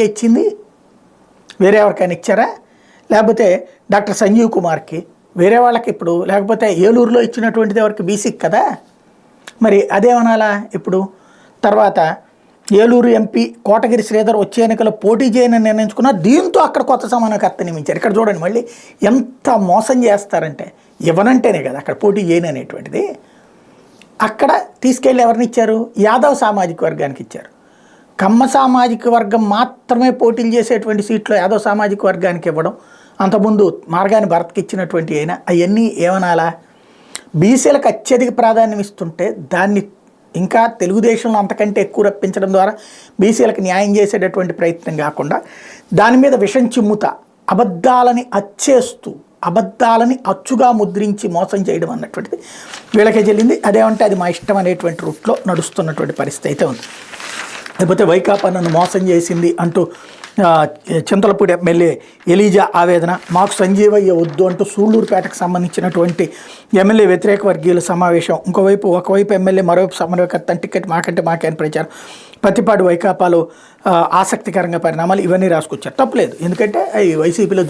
ఇచ్చింది వేరే ఎవరికైనా ఇచ్చారా? లేకపోతే డాక్టర్ సంజీవ్ కుమార్కి వేరే వాళ్ళకి ఇప్పుడు, లేకపోతే ఏలూరులో ఇచ్చినటువంటిది ఎవరికి? బీసీకి కదా. మరి అదేమనాలా ఇప్పుడు? తర్వాత ఏలూరు ఎంపీ కోటగిరి శ్రీధర్ వచ్చే ఎన్నికల్లో పోటీ చేయని నిర్ణయించుకున్నారు. దీంతో అక్కడ కొత్త సమన్వయకర్త నియమించారు. ఇక్కడ చూడండి మళ్ళీ ఎంత మోసం చేస్తారంటే, ఇవ్వనంటేనే కదా అక్కడ పోటీ చేయని అనేటువంటిది. అక్కడ తీసుకెళ్ళి ఎవరిని ఇచ్చారు? యాదవ్ సామాజిక వర్గానికి ఇచ్చారు. కమ్మ సామాజిక వర్గం మాత్రమే పోటీలు చేసేటువంటి సీట్లు యాదవ్ సామాజిక వర్గానికి ఇవ్వడం, అంతకుముందు మార్గాని భరత్కి ఇచ్చినటువంటి అయినా అవన్నీ ఏమనాలా? బీసీలకు అత్యధిక ప్రాధాన్యం ఇస్తుంటే దాన్ని ఇంకా తెలుగుదేశంలో అంతకంటే ఎక్కువ రప్పించడం ద్వారా బీసీలకు న్యాయం చేసేటటువంటి ప్రయత్నం కాకుండా దాని మీద విషం చిమ్ముతా అబద్ధాలని అచ్చేస్తూ అబద్ధాలని అచ్చుగా ముద్రించి మోసం చేయడం అన్నటువంటిది వీళ్ళకే చెల్లింది. అదేమంటే అది మా ఇష్టం అనేటువంటి రూట్లో నడుస్తున్నటువంటి పరిస్థితి అయితే ఉంది. లేకపోతే వైకాపా నన్ను మోసం చేసింది అంటూ చింతలపూడి ఎమ్మెల్యే ఎలీజా ఆవేదన, మాకు సంజీవయ్య వద్దు అంటూ సూళ్లూరుపేటకు సంబంధించినటువంటి ఎమ్మెల్యే వ్యతిరేక వర్గీయుల సమావేశం. ఒకవైపు ఎమ్మెల్యే, మరోవైపు సమన్వయకర్త టికెట్ మాకే అని ప్రచారం. పత్తిపాడు వైకాపాలో ఆసక్తికరంగా పరిణామాలు ఇవన్నీ రాసుకొచ్చారు. తప్పలేదు, ఎందుకంటే అవి వైసీపీలో